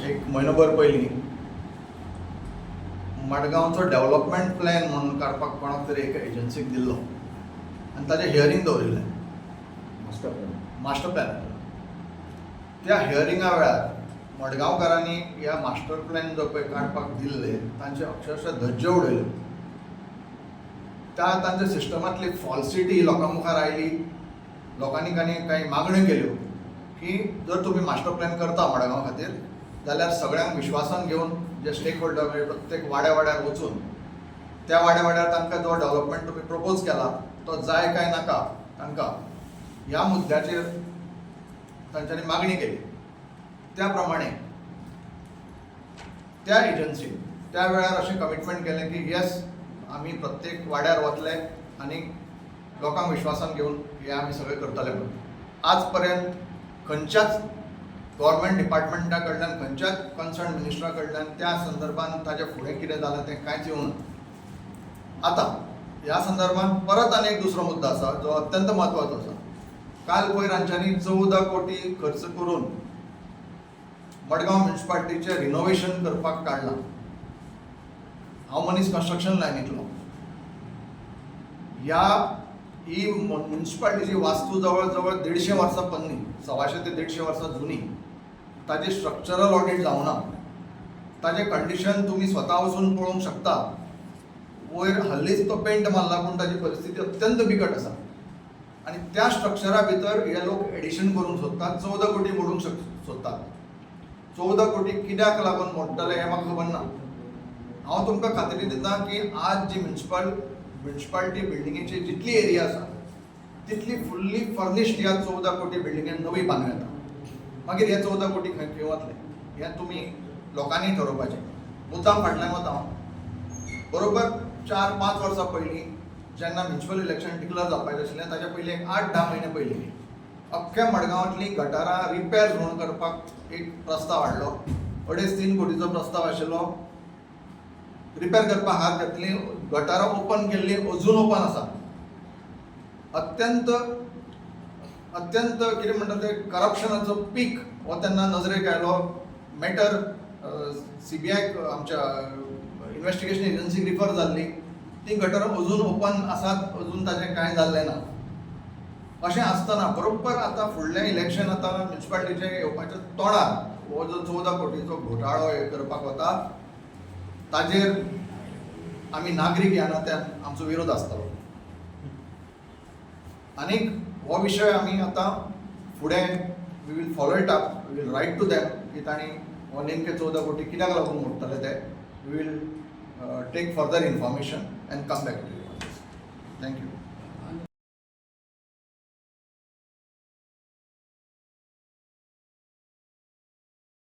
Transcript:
एक म्हयनोभर पयलीं मडगांवचो डेव्हलपमेंट प्लॅन म्हणून काडपाक कोणाक तरी एका एजन्सीक दिल्लो आनी ताचें हियरींग दवरिल्लें मास्टर प्लॅन. त्या हियरिंगा वेळार मडगांवकारांनी ह्या मास्टर प्लॅन जो पळय काडपाक दिल्ले तांचे अक्षरशः धज्ज्यो उडयल्यो. त्या तांच्या सिस्टमांतली फॉल्सिटी लोकां मुखार आयली. लोकांनी कांय मागण्यो केल्यो की जर तुमी मास्टर प्लॅन करता मडगांव खातीर जाल्यार सगळ्यांक विश्वासान घेवन जे स्टेक होल्डर म्हणजे प्रत्येक वाड्यार वचून त्या वाड्यार तांकां जो डेव्हलपमेंट तुमी प्रपोज केला तो जाय काय नाका तांकां ह्या मुद्द्याचेर तांच्यांनी मागणी केली. त्या प्रमाणे त्या एजन्सीन त्या वेळार अशें कमिटमेंट केलें की येस आमी प्रत्येक वाड्यार वतले आनी लोकांक विश्वासान घेवन हें आमी सगळें करतले म्हणून. आज पर्यंत खंयच्याच गव्हर्मेंट डिपार्टमेंटा कडल्यान खंयच्याच कन्सर्न मिनिस्टरा कडल्यान त्या संदर्भांत ताचे फुडें कितें जालें तें कांयच येवं ना. आतां ह्या संदर्भांत परत आनी एक दुसरो मुद्दो आसा जो अत्यंत म्हत्वाचो आसा. काल पयर हांच्यांनी 14 कोटी खर्च करून मडगांव म्युनिसिपालिटीचें रिनोवेशन करपाक काडलां. हांव मनीस कन्स्ट्रक्शन लायनींतलो. ही म्युनिसिपालिटीची वास्तू जवळ जवळ 150 वर्सां पोरणी, 125 ते 150 वर्सां जुनी. ताजें स्ट्रक्चरल ऑडिट जावना. ताजें कंडिशन तुमी स्वता वचून पळोवंक शकता. वयर हल्लीच तो पेंट मारला पूण ताची परिस्थिती अत्यंत बिकट आसा. आनी त्या स्ट्रक्चरा भितर हे लोक एडिशन करूंक सोदतात. 14 कोटी मोडूंक सोदतात. 14 कोटी कित्याक लागून मोडटले हें म्हाका खबर ना. हांव तुमकां खात्री दिता की आज जी म्युनिसिपालिटी बिल्डिंगेची जितली एरिया आसा तितली फुल्ली फर्निश्ड ह्या 14 कोटी बिल्डिंगेन नवी बांदूं येता. मागीर हे 14 कोटी खंय वतले हें तुमी लोकांनी ठरोवपाचें. मुद्दाम फाटल्यान वता हांव. बरोबर 4-5 वर्सां पयलीं जेन्ना म्युनिसिपल इलेक्शन डिक्लेअर जावपाचें आशिल्लें ताच्या पयलीं एक 8-10 म्हयने पयलीं अख्ख्या मडगांवांतली गटारां रिपेर म्हणून करपाक एक प्रस्ताव हाडलो. 2.5-3 कोटीचो प्रस्ताव आशिल्लो. रिपेर करपाक हात घातली. गटारां ओपन केल्ली, अजून ओपन आसा. अत्यंत कितें म्हणटा तें करप्शनाचो पीक हो तेन्ना नजरेक आयलो. मॅटर CBI आमच्या इन्व्हेस्टिगेशन एजन्सीक रिफर जाल्ली. ती गटारां अजून ओपन आसात. अजून ताचें कांय जाल्लें ना. अशें आसतना बरोबर आतां फुडलें इलेक्शन आतां म्युनिसिपालिटीचें येवपाच्या तोंडार हो जो 14 कोटीचो घोटाळो हे करपाक वता ताजेर आमी नागरीक ह्या नात्यान आमचो विरोध आसतलो. आनीक हो विशय आमी आतां फुडें we will follow it up. We will write to them की तांणी हो नेमके 14 कोटी कित्याक लागून मोडटले ते. We will take further information and come back to you. Thank you.